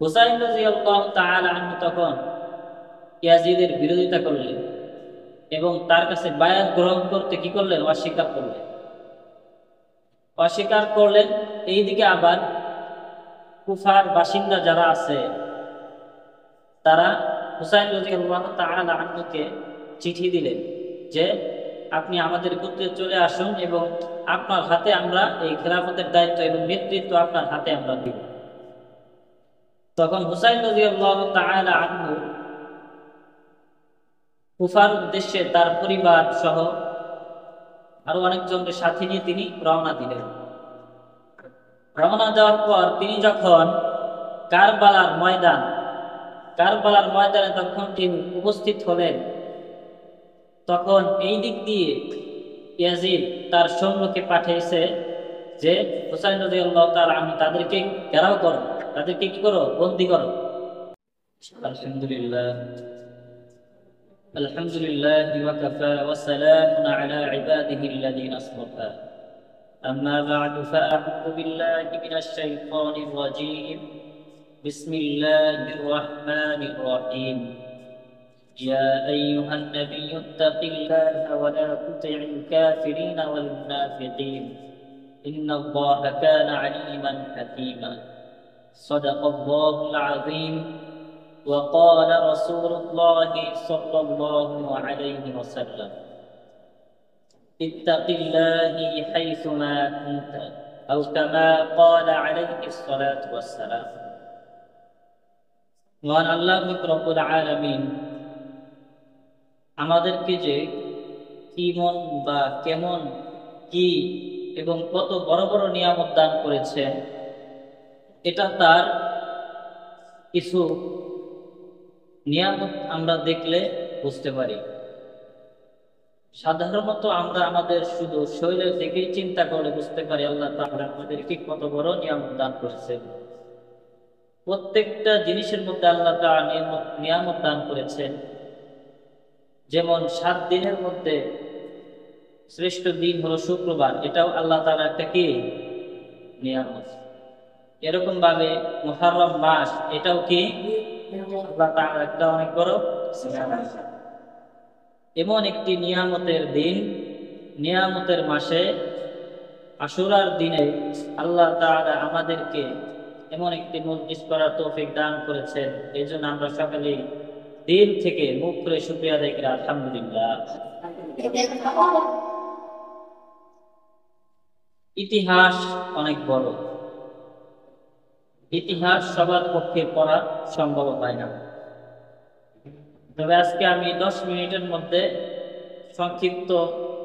হুসাইন রাদিয়াল্লাহু তাআলা আনহু তখন ইয়াজিদের বিরোধিতা করলেন এবং তার কাছে বায়াত গ্রহণ করতে কি করলেন? অস্বীকার করলেন। অস্বীকার করলেন। এইদিকে আবার কুফার বাসিন্দা যারা আছে তারা হুসাইন রাদিয়াল্লাহু তাআলা আনহুকে চিঠি দিলেন যে আপনি আমাদের গোত্রে চলে আসুন এবং আপনার হাতে আমরা এই খেলাফতের দায়িত্ব এবং নেতৃত্ব আপনার হাতে আমরা দিব। তখন হুসাইন রাদিয়াল্লাহু তাআলা আনহু কুফার উদ্দেশ্যে তার পরিবার সহ আরো অনেকজনকে সাথে নিয়ে তিনি রওনা দিলেন। রওনা দেওয়ার পর তিনি যখন কারবালার ময়দান কারবালার ময়দানে তখন তিনি উপস্থিত হলেন, তখন এই দিক দিয়ে ইয়াজিদ তার সৈন্যকে পাঠিয়েছে যে হুসাইন রাদিয়াল্লাহু তাআলা আনহু তাদেরকে ঘেরাও করো, তাদেরকে কি করো? বন্দী করো। আলহামদুলিল্লাহ আলহামদুলিল্লাহ ওয়া কাফা ওয়া সালামুন আলা ইবাদিহিল্লাযীনা আসতাফা। أما بعد فأعوذ بالله من الشيطان الرجيم. بسم الله الرحمن الرحيم. يا أيها النبي اتق الله ولا تطع الكافرين والمنافقين إن الله كان عليما حكيما. صدق الله العظيم. وقال رسول الله صلى الله عليه وسلم اتق الله حيثما كنت أو كما قال عليه الصلاة والسلام. মহান আল্লাহ রব্বুল আলামিন আমাদেরকে যে কেমন বা কেমন কি এবং কত বড় বড় নিয়ামত দান করেছেন, এটা তার কিছু নিয়ামত আমরা দেখলে বুঝতে পারি। সাধারণত আমরা আমাদের শুধু শরীরের দিকেই চিন্তা করে বুঝতে পারি আল্লাহ তাআলা আমাদেরকে কত বড় নিয়ামত দান করেছেন। প্রত্যেকটা জিনিসের মধ্যে আল্লাহ তাআলা নিয়ামত দান করেছেন। যেমন 7 দিনের মধ্যে শ্রেষ্ঠ দিন হলো শুক্রবার, এটাও আল্লাহ তাআলা একটা কি? নিয়ামত। এরকম ভাবে মুহররম মাস, এটাও কি? আল্লাহ তাআলা একটা অনেক বড় নিয়ামত। এমন একটি নিয়ামতের দিন, নিয়ামতের মাসে আশুরার দিনে আল্লাহ তাআলা আমাদেরকে এমন একটি মজলিস করার তৌফিক দান করেছেন। এই জন্য আমরা সকলে দিল থেকে মুখ করে শুকরিয়া আদায় করি আলহামদুলিল্লাহ। ইতিহাস অনেক বড়, ইতিহাস সবার পক্ষে পড়া সম্ভব হয় না। তবে আজকে আমি 10 মিনিটের মধ্যে সংক্ষিপ্ত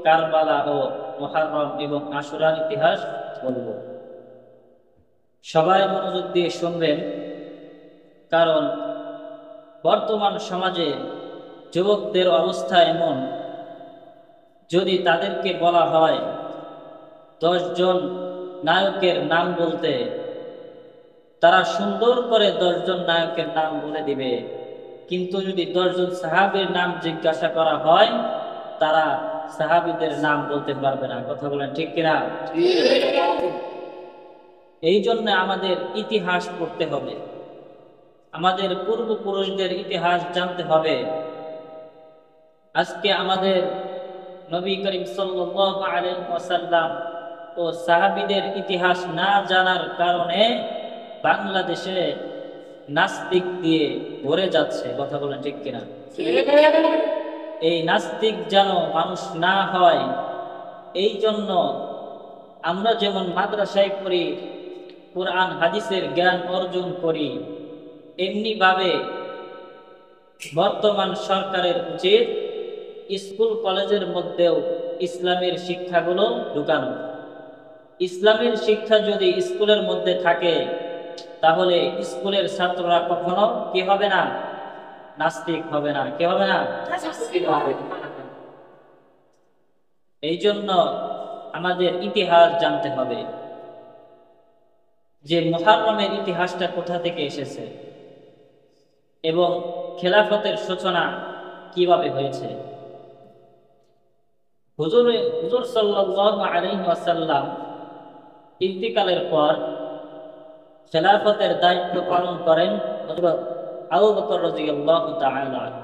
কারবালা ও মুহররম এবং আশুরার ইতিহাস বলবো। সবাই মনোযোগ দিয়ে শুনবেন, কারণ বর্তমান সমাজে যুবকদের অবস্থা এমন, যদি তাদেরকে বলা হয় 10 জন নায়কের নাম বলতে, তারা সুন্দর করে 10 জন নায়কের নাম বলে দিবে, কিন্তু যদি 10 জন সাহাবীর নাম জিজ্ঞাসা করা হয় তারা সাহাবীদের নাম বলতে পারবে না। কথা বলেন ঠিক কিনা? এই জন্য আমাদের ইতিহাস পড়তে হবে, আমাদের পূর্বপুরুষদের ইতিহাস জানতে হবে। আজকে আমাদের নবী করিম সাল্লাল্লাহু আলাইহি ওয়াসাল্লাম ও সাহাবীদের ইতিহাস না জানার কারণে বাংলাদেশে নাস্তিক দিয়ে ভরে যাচ্ছে। কথা বলেন ঠিক কিনা? এই নাস্তিক যেন মানুষ না হয়, এই জন্য আমরা যেমন মাদ্রাসায় পড়ি, কোরআন হাদিসের জ্ঞান অর্জন করি, এমনি ভাবে বর্তমান সরকারের উচিত স্কুল কলেজের মধ্যেও ইসলামের শিক্ষাগুলো ঢুকানো। ইসলামের শিক্ষা যদি স্কুলের মধ্যে থাকে তাহলে স্কুলের ছাত্ররা কখনো কি হবে না? নাস্তিক হবে না। কি হবে না? এই জন্য আমাদের ইতিহাস জানতে হবে যে মুহররমের ইতিহাসটা কোথা থেকে এসেছে এবং খেলাফতের সূচনা কিভাবে হয়েছে। হুজুর সাল্লাল্লাহু আলাইহি ওয়াসাল্লাম ইন্তিকালের পর খেলাফতের দায়িত্ব পালন করেন হযরত আবু বকর রাদিয়াল্লাহু তাআলা আনহু।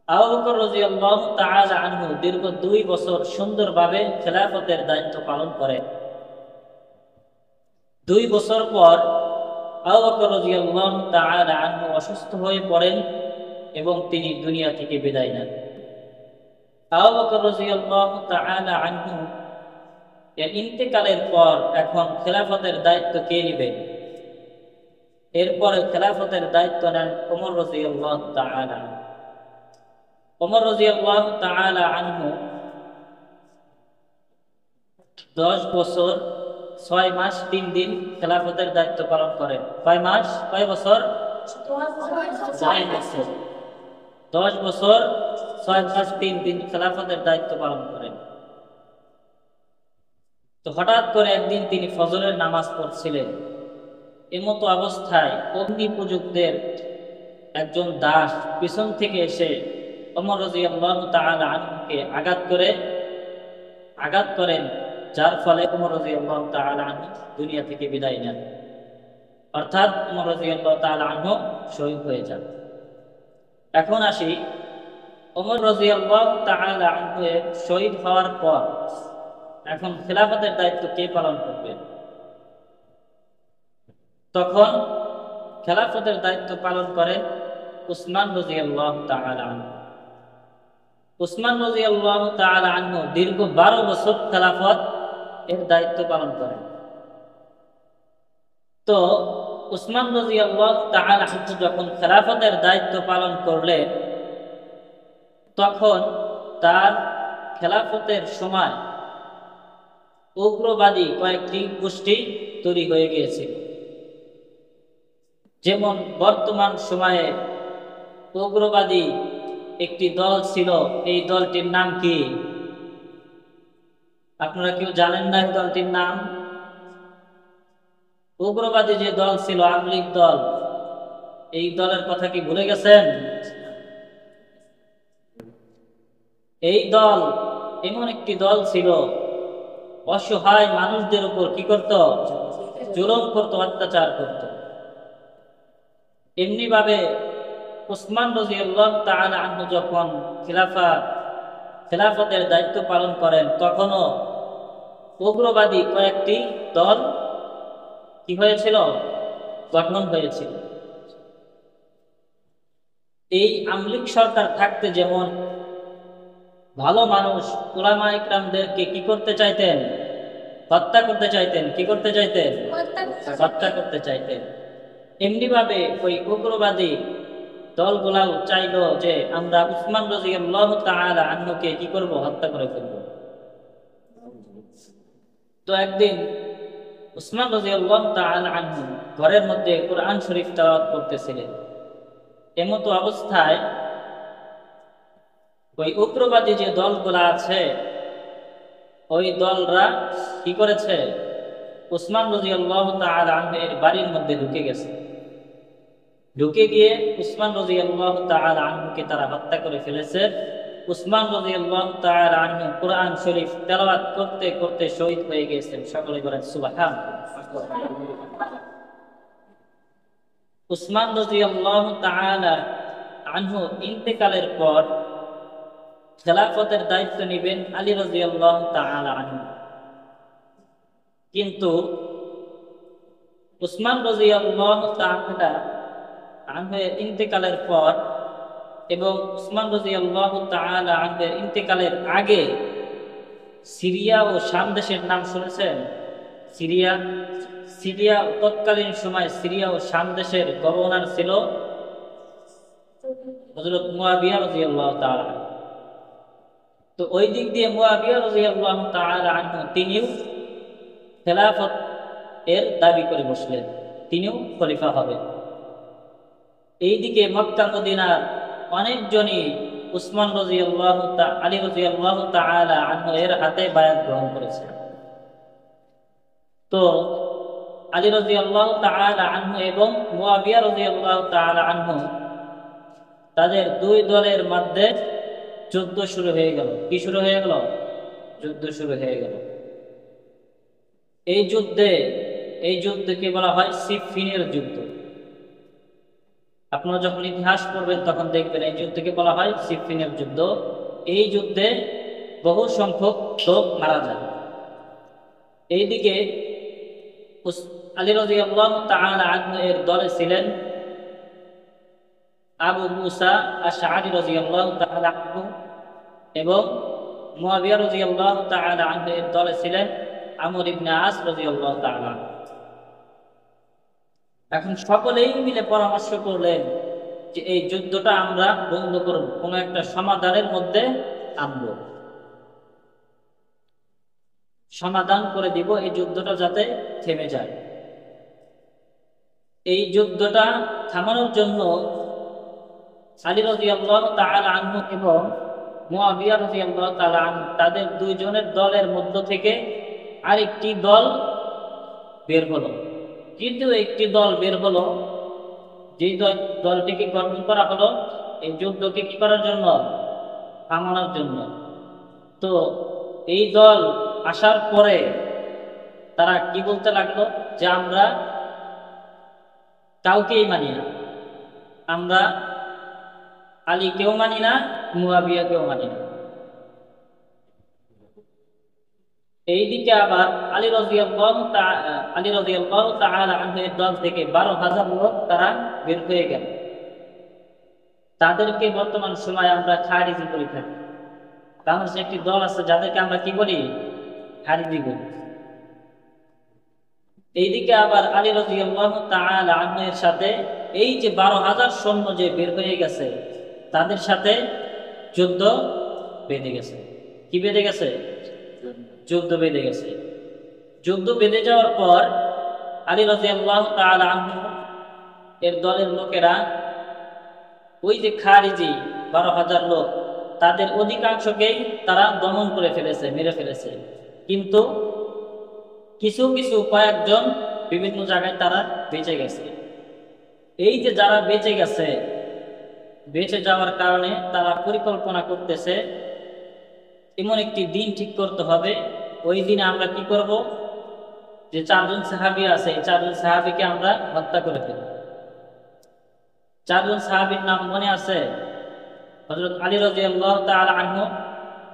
আবু বকর রাদিয়াল্লাহু তাআলা আনহু দীর্ঘ 2 বছর সুন্দরভাবে খেলাফতের দায়িত্ব পালন করেন। 2 বছর পর আবু বকর রাদিয়াল্লাহু তাআলা আনহু অসুস্থ হয়ে পড়েন এবং তিনি দুনিয়া থেকে বিদায় নেন। আবু বকর রাদিয়াল্লাহু তাআলা আনহু এর ইন্তেকালের পর এখন খেলাফতের দায়িত্ব কে নেবেন? এরপরে খেলাফতের দায়িত্ব নেন ওমর রাদিয়াল্লাহু তাআলা। ওমর রাদিয়াল্লাহু তাআলা আনহু 10 বছর 6 মাস 3 দিন খেলাফতের দায়িত্ব পালন করেন। কয় মাস, কয় বছর? 6 বছর। 10 বছর 6 মাস 3 দিন খেলাফতের দায়িত্ব পালন করেন। তো হঠাৎ করে একদিন তিনি ফজরের নামাজ পড়ছিলেন। এমতো অবস্থায় অগ্নি পূজকদের একজন দাস পিছন থেকে এসে ওমর রাদিয়াল্লাহু তাআলা আনহুকে আঘাত করেন, যার ফলে ওমর রাদিয়াল্লাহু তাআলা আনহু দুনিয়া থেকে বিদায় নেন। অর্থাৎ ওমর রাদিয়াল্লাহু তাআলা আনহু শহীদ হয়ে যান। এখন আসি, ওমর রাদিয়াল্লাহু তাআলা আনহু শহীদ হওয়ার পর এখন খেলাফতের দায়িত্ব কে পালন করবে? তখন খেলাফতের দায়িত্ব পালন করেন উসমান রাদিয়াল্লাহু তাআলা আনহু। উসমান রাদিয়াল্লাহু তাআলা আনহু দীর্ঘ 12 বছর খেলাফত এর দায়িত্ব পালন করেন। তো উসমান রাদিয়াল্লাহু তাআলা আনহু যখন খেলাফতের দায়িত্ব পালন করলেন, তখন তার খেলাফতের সময় উগ্রবাদী কয়েকটি গোষ্ঠী তৈরি হয়ে গিয়েছিল। যেমন বর্তমান সময়ে উগ্রবাদী একটি দল ছিল, এই দলটির নাম কি? আপনারা কেউ জানেন না এই দলটির নাম? উগ্রবাদী যে দল ছিল আওয়ামী লীগ দল, এই দলের কথা কি ভুলে গেছেন? এই দল এমন একটি দল ছিল, অসহায় মানুষদের উপর কি করত? জুলুম করত, অত্যাচার করত। এমনি ভাবে উসমান রাদিয়াল্লাহু তাআলা আনহু যখন খেলাফতের দায়িত্ব পালন করেন, তখনও উগ্রবাদী কয়েকটি দল কি হয়েছিল? গঠন হয়েছিল। এই আমলিক সরকার থাকতে যেমন ভালো মানুষ উলামা ইকরামদেরকে কি করতে চাইতেন? হত্যা করতে চাইতেন। কি করতে চাইতেন? হত্যা করতে চাইতেন। এমনি ভাবে ওই উগ্রবাদী দলগুলাও চাইলো যে আমরা উসমান রাদিয়াল্লাহু তাআলা আনহুকে কি করব? হত্যা করে ফেলব। তো একদিন উসমান রাদিয়াল্লাহু তাআলা আনহু ঘরের মধ্যে কোরআন শরীফ তেলাওয়াত করতেছিলেন। এমতো অবস্থায় ওই উগ্রবাদী যে দলগুলা আছে, ওই দলরা কি করেছে? উসমান রাদিয়াল্লাহু তাআলা আনহুর বাড়ির মধ্যে ঢুকে গেছে। ঢুকে গিয়ে উসমান রাদিয়াল্লাহু তাআলা আনহুকে তারা হত্যা করে ফেলেছে। উসমান রাদিয়াল্লাহু তাআলা আনহু কোরআন শরীফ তেলাওয়াত করতে করতে শহীদ হয়ে গেছেন। সকলে বলেন সুবহানাল্লাহ। উসমান রাদিয়াল্লাহু তাআলা আনহু ইন্তেকালের পর খেলাফতের দায়িত্ব নেবেন আলী রাদিয়াল্লাহু তাআলা আনহু। কিন্তু উসমান রাদিয়াল্লাহু তাআলা আনহুর ইন্তেকালের পর এবং উসমান রাদিয়াল্লাহু তাআলা আনহুর ইন্তেকালের আগে সিরিয়া ও শাম দেশের নাম শুনেছেন? সিরিয়া তৎকালীন সময় সিরিয়া ও শাম দেশের গভর্নর ছিল হযরত মুয়াবিয়া রাদিয়াল্লাহু তাআলা। তো ওই দিক দিয়ে মুয়াবিয়া রাদিয়াল্লাহু তাআলা আনহু তিনিও খেলাফত এর দাবি করে বসলেন, তিনিও খলিফা হবেন। এইদিকে মক্কা মদিনার অনেকজনই উসমান রাদিয়াল্লাহু তাআলা আলী রাদিয়াল্লাহু তাআলা আনহু এর হাতে বায়াত গ্রহণ করেছে। তো আলী রাদিয়াল্লাহু তাআলা আনহু এবং মুয়াবিয়া রাদিয়াল্লাহু তাআলা আনহু তাদের দুই দলের মধ্যে যুদ্ধ শুরু হয়ে গেল। কি শুরু হয়ে গেল? যুদ্ধ শুরু হয়ে গেল। এই যুদ্ধে এই যুদ্ধকে বলা হয় সিফিনের যুদ্ধ। আপনারা যখন ইতিহাস পড়বেন তখন দেখবেন এই যুদ্ধকে বলা হয় সিফিনের যুদ্ধ। এই যুদ্ধে বহু সংখ্যক লোক মারা যায়। এইদিকে আলী রাদিয়াল্লাহু তাআলা আনহু এর দলে ছিলেন আবু মুসা আশআরী রাদিয়াল্লাহু তাআলা আনহু এবং মুয়াবিয়া রাদিয়াল্লাহু তাআলা আনহু এর দলে ছিলেন আমর ইবনে আস রাদিয়াল্লাহু তাআলা। এখন সকলেই মিলে পরামর্শ করলেন যে এই যুদ্ধটা আমরা বন্ধ করব, কোন একটা সমাধানের মধ্যে আনবো, সমাধান করে দিব এই যুদ্ধটা যাতে থেমে যায়। এই যুদ্ধটা থামানোর জন্য আলী রাদিয়াল্লাহু তাআলা আনহু এবং মুয়াবিয়া রাদিয়াল্লাহু তাআলা আনহু তাদের দুইজনের দলের মধ্য থেকে আরেকটি দল বের হলো। কিন্তু একটি দল বের হলো, যে দলটিকে গঠন করা হলো এই যুদ্ধকে কি করার জন্য, থামানোর জন্য। তো এই দল আসার পরে তারা কি বলতে লাগলো যে আমরা কাউকেই মানি না, আমরা আলীকেও মানি না, মুয়াবিয়াকেও মানি না। এইদিকে আবার আলী রাদিয়াল্লাহু তাআলা আনহু এর দল থেকে 12,000 লোক তারা বের হয়ে গেল। তাদেরকে বর্তমান সময়ে আমরা খারিজি বলে থাকি। বাংলাদেশে একটি দল আছে যাদেরকে আমরা কি বলি, খারিজি বলি। এইদিকে আবার আলী রাদিয়াল্লাহু তাআলা আনহু এর সাথে এই যে 12,000 সৈন্য যে বের হয়ে গেছে তাদের সাথে যুদ্ধ বেঁধে গেছে। কি বেঁধে গেছে? যুদ্ধ বেঁধে গেছে। যুদ্ধ বেঁধে যাওয়ার পর আলী রাদিয়াল্লাহু তাআলা আনহু এর দলের লোকেরা ওই যে খারিজি 12,000 লোক তাদের অধিকাংশকেই তারা দমন করে ফেলেছে, মেরে ফেলেছে। কিন্তু কিছু কিছু কয়েকজন বিভিন্ন জায়গায় তারা বেঁচে গেছে। এই যে যারা বেঁচে গেছে, বেঁচে যাওয়ার কারণে তারা পরিকল্পনা করতেছে এমন একটি দিন ঠিক করতে হবে, ওই দিনে আমরা কি করব, যে 4 জন সাহাবী আছে এই 4 জন সাহাবীকে আমরা হত্যা করে ফেলব। 4 জন সাহাবীর নাম মনে আছে? হযরত আলী রাদিয়াল্লাহু তাআলা আনহু,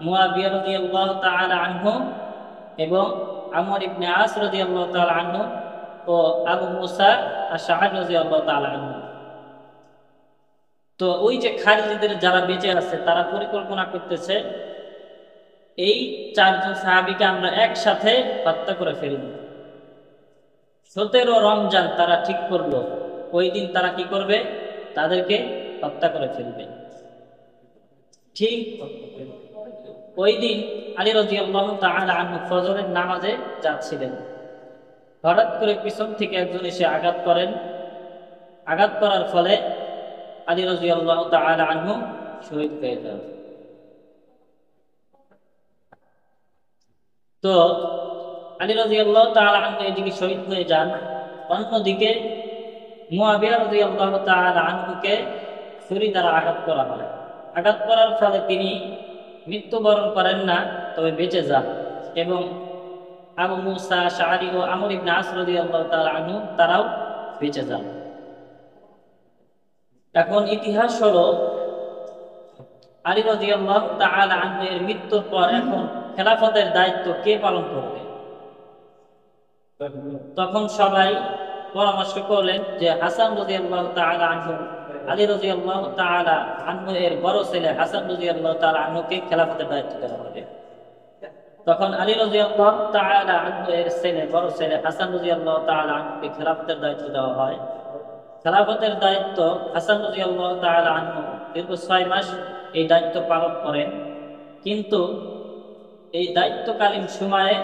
মুয়াবিয়া রাদিয়াল্লাহু তাআলা আনহু এবং আমর ইবনে আস রাদিয়াল্লাহু তাআলা আনহু ও আবু মুসা আশআরী রাদিয়াল্লাহু তাআলা আনহু। তো ওই যে খারিজিদের যারা বেঁচে আছে তারা পরিকল্পনা করতেছে এই 4 জন সাহাবীকে আমরা একসাথে হত্যা করে ফেলব। 17 রমজান তারা ঠিক করলো, ওই দিন তারা কি করবে, তাদেরকে হত্যা করে ফেলবে। ঠিক ওই দিন আলী রাদিয়াল্লাহু তাআলা আনহু ফজরের নামাজে যাচ্ছিলেন। হঠাৎ করে পিছন থেকে একজন এসে আঘাত করেন। আঘাত করার ফলে আলী রাদিয়াল্লাহু তাআলা আনহু শহীদ হয়ে যান। তো আলী রাদিয়াল্লাহু তাআলা আনহু এদিকে শহীদ হয়ে যান। অন্যদিকে মুয়াবিয়া রাদিয়াল্লাহু তাআলা আনহুকে ছুরি দ্বারা আঘাত করা হয়। আঘাত করার ফলে তিনি মৃত্যুবরণ করেন না, তবে বেঁচে যান এবং আবু মুসা আশআরী ও আমর ইবনে আস রাদিয়াল্লাহু তাআলা আনহু তারাও বেঁচে যান। এখন ইতিহাস হলো আলী রাদিয়াল্লাহু তাআলা আনহু এর মৃত্যুর পর এখন খেলাফতের দায়িত্ব কে পালন করবে? তখন সবাই পরামর্শ করলেন যে হাসান রাদিয়াল্লাহু তাআলা আনহু, আলী রাদিয়াল্লাহু তাআলা আনহু এর বড় ছেলে হাসান রাদিয়াল্লাহু তাআলা আনহুকে খেলাফতের দায়িত্ব দেওয়া হবে। তখন আলী রাদিয়াল্লাহু তাআলা আনহু এর বড় ছেলে হাসান রাদিয়াল্লাহু তাআলা আনহুকে খেলাফতের দায়িত্ব দেওয়া হয়। খেলাফতের দায়িত্ব হাসান রাদিয়াল্লাহু তাআলা আনহু দীর্ঘ 6 মাস এই দায়িত্ব পালন করেন। কিন্তু এই দায়িত্বকালীন সময়ে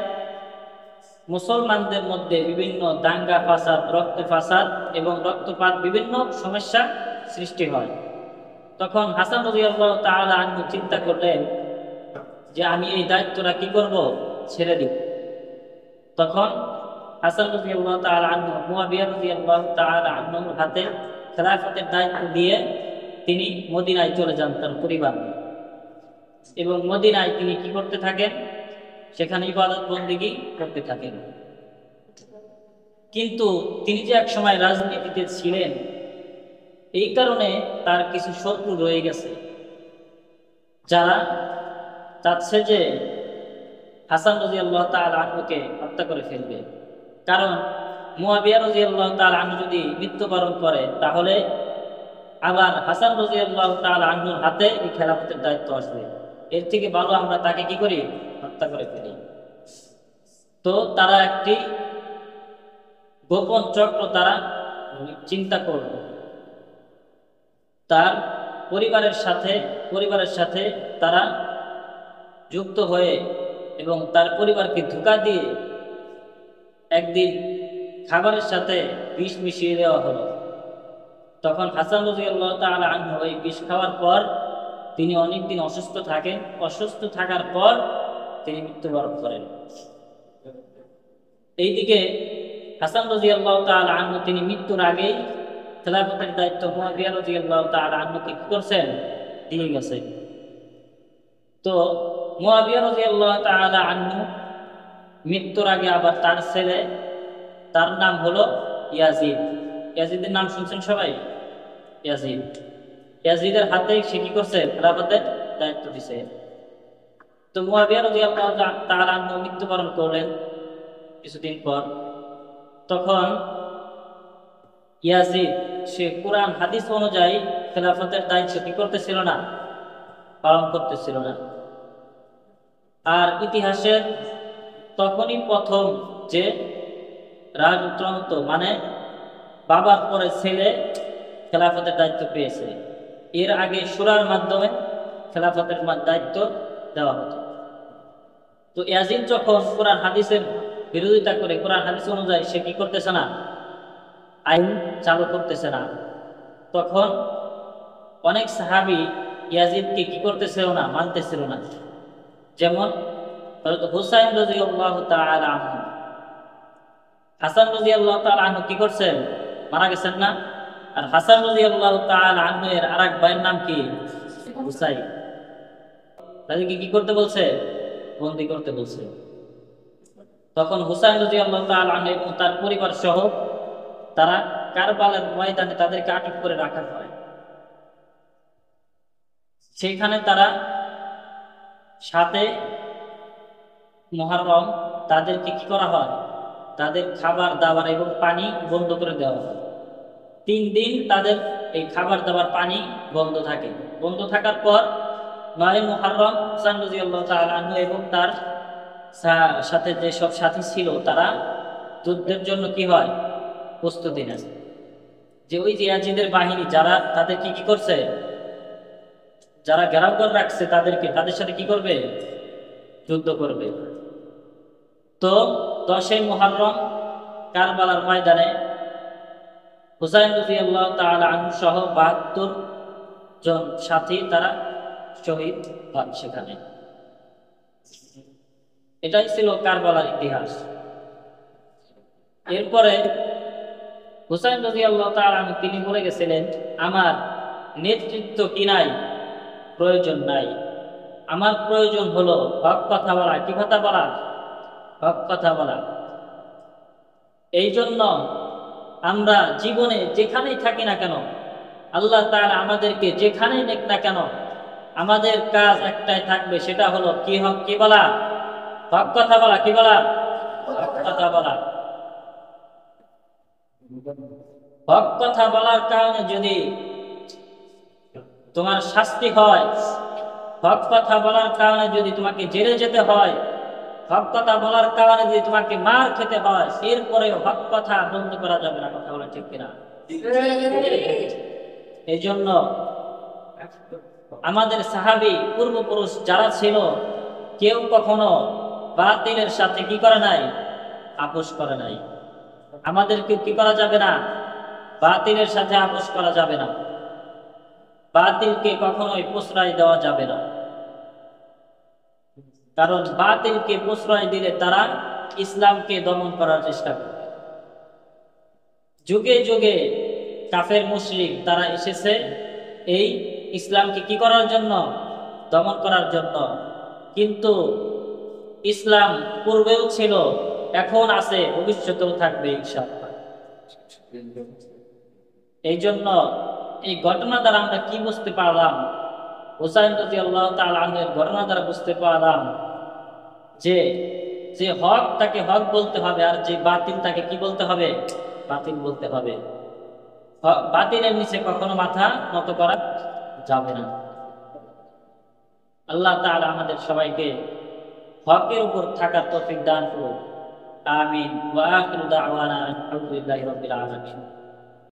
মুসলমানদের মধ্যে বিভিন্ন দাঙ্গা ফাসাদ, রক্ত ফাসাদ এবং রক্তপাত বিভিন্ন সমস্যা সৃষ্টি হয়। তখন হাসান রাদিয়াল্লাহু তাআলা আনহু চিন্তা করলেন যে আমি এই দায়িত্বটা কি করব, ছেড়ে দিব। তখন হাসান রাদিয়াল্লাহু তাআলা আনহু মুয়াবিয়া রাদিয়াল্লাহু তাআলা আনহুর হাতে খেলাফতের দায়িত্ব দিয়ে তিনি মদিনায় চলে যান তার পরিবার নিয়ে। এবং মদিনায় তিনি কি করতে থাকেন, সেখানে ইবাদত বন্দেগী করতে থাকেন। কিন্তু তিনি যে এক সময় রাজনীতিতে ছিলেন, এই কারণে তার কিছু শত্রু রয়ে গেছে, যারা চাচ্ছে যে হাসান রাদিয়াল্লাহু তাআলা আনহুকে হত্যা করে ফেলবে। কারণ মুয়াবিয়া রাদিয়াল্লাহু তাআলা আনহু যদি মৃত্যুবরণ করে, তাহলে আবার হাসান রাদিয়াল্লাহু তাআলা আনহুর হাতে এই খেলাফতের দায়িত্ব আসবে। এর থেকে ভালো আমরা তাকে কি করি, হত্যা করে ফেলি। তো তারা একটি গোপন চক্র তারা চিন্তা করল, তার পরিবারের সাথে তারা যুক্ত হয়ে এবং তার পরিবারকে ধোঁকা দিয়ে একদিন খাবারের সাথে বিষ মিশিয়ে দেওয়া হলো। তখন হাসান রাদিয়াল্লাহু তাআলা আনহু ওই বিষ খাওয়ার পর তিনি অনেকদিন অসুস্থ থাকেন। অসুস্থ থাকার পর তিনি মৃত্যুবরণ করেন। এইদিকে হাসান রাদিয়াল্লাহু তাআলা আনহু তিনি মৃত্যুর আগেই খেলাফতের দায়িত্ব মুয়াবিয়া রাদিয়াল্লাহু তাআলা আনহুকে কি করছেন, দিয়ে গেছে। তো মুয়াবিয়া রাদিয়াল্লাহু তাআলা আনহু মৃত্যুর আগে আবার তার ছেলে, তার নাম হলো ইয়াজিদ। ইয়াজিদের নাম শুনছেন সবাই? ইয়াজিদ, ইয়াজিদের হাতে সে কি করছে, খেলাফতের দায়িত্ব দিছে। তো মুয়াবিয়া রাদিয়াল্লাহু তাআলা আনহু মৃত্যুবরণ করলেন কিছুদিন পর। তখন ইয়াজিদ সে কোরআন হাদিস অনুযায়ী খেলাফতের দায়িত্ব কি করতেছিল না, পালন করতেছিল না। আর ইতিহাসের তখনই প্রথম যে রাজতন্ত্র, মানে বাবার পরে ছেলে খেলাফতের দায়িত্ব পেয়েছে। এর আগে সূরার মাধ্যমে খেলাফতের দায়িত্ব দেওয়া হতো। তো ইয়াজিদ যখন কোরআন হাদিসের বিরোধিতা করে, কোরআন হাদিস অনুযায়ী সে কি করতেছে না, আইন চালু করতেছে না, তখন অনেক সাহাবী ইয়াজিদকে কি করতেছিল না, মানতেছিল না। যেমন হযরত হুসাইন রাদিয়াল্লাহু তাআলা আনহু, হাসান রাদিয়াল্লাহু তাআলা আনহু কি করছেন, মারা গেছেন না? আর হাসান রাদিয়াল্লাহু তাআলা আনহু এর আরেক ভাইয়ের নাম কি, হুসাইন। তাদেরকে কি করতে বলছে, বন্দী করতে বলছে। তখন হুসাইন রাদিয়াল্লাহু তাআলা আনহু এবং তার পরিবার সহ তারা কারবালার ময়দানে তাদেরকে আটক করে রাখা হয়। সেখানে তারা 7 মুহররম তাদেরকে কি করা হয়, তাদের খাবার দাবার এবং পানি বন্ধ করে দেওয়া হয়। 3 দিন তাদের এই খাবার দাবার পানি বন্ধ থাকে। বন্ধ থাকার পর 9 মুহররম হুসাইন রাদিয়াল্লাহু তাআলা আনহু এবং তার সাথে যে সব সাথী ছিল তারা যুদ্ধের জন্য কি হয়, প্রস্তুতি নেয়। যে ওই যে ইয়াজিদের বাহিনী যারা তাদেরকে কি করছে, যারা ঘেরাও করে রাখছে তাদেরকে, তাদের সাথে কি করবে, যুদ্ধ করবে। তো 10 মুহররম কারবালার ময়দানে হুসাইন রাদিয়াল্লাহু তাআলা আনহু সহ 72 জন সাথী তারা শহীদ হন সেখানে। এটাই ছিল কারবালার ইতিহাস। এরপরে হুসাইন রাদিয়াল্লাহু তাআলা আনহু তিনি বলে গেছিলেন, আমার নেতৃত্ব কি নাই, প্রয়োজন নাই। আমার প্রয়োজন হলো হক কথা বলা। কি কথা বলা, হক কথা বলা। এই জন্য আমরা জীবনে যেখানেই থাকি না কেন, আল্লাহ তাআলা আমাদেরকে যেখানেই নেক না কেন, আমাদের কাজ একটাই থাকবে, সেটা হলো কি, হক কি বলা, হক কথা বলা। কি বলা, হক কথা বলা। হক কথা বলার কারণে যদি তোমার শাস্তি হয়, হক কথা বলার কারণে যদি তোমাকে জেলে যেতে হয়, হক কথা বলার কারণে যদি তোমাকে মার খেতে হয়, এরপরে হক কথা বন্ধ করা যাবে না। কথা বলা ঠিক কিনা? এই জন্য আমাদের সাহাবী পূর্বপুরুষ যারা ছিল, কেউ কখনো বাতিলের সাথে কি করে নাই, আপোষ করে নাই। আমাদেরকে কি করা যাবে না, বাতিলের সাথে আপোষ করা যাবে না। বাতিলকে কখনোই প্রশ্রয় দেওয়া যাবে না, কারণ বাতিলকে প্রশ্রয় দিলে তারা ইসলামকে দমন করার চেষ্টা করবে। যুগে যুগে কাফের মুশরিক তারা এসেছে এই ইসলামকে কি করার জন্য, দমন করার জন্য। কিন্তু ইসলাম পূর্বেও ছিল এখন আছে, ভবিষ্যতেও থাকবে ইনশাআল্লাহ। এই জন্য এই ঘটনা দ্বারা আমরা কি বুঝতে পারলাম? হুসাইন রাদিয়াল্লাহু তাআলা আনহুর ঘটনা দ্বারা বুঝতে পারলাম যে যে হক তাকে হক বলতে হবে, আর যে বাতিল তাকে কি বলতে হবে? বাতিল বলতে হবে। বাতিলের নিচে কখনো মাথা নত করা যাবে না। আল্লাহ তাআলা আমাদের সবাইকে হকের উপর থাকার তৌফিক দান করুন। আমিন। ওয়া আখিরু দাওয়ানা আলহামদুলিল্লাহি রাব্বিল আলামিন।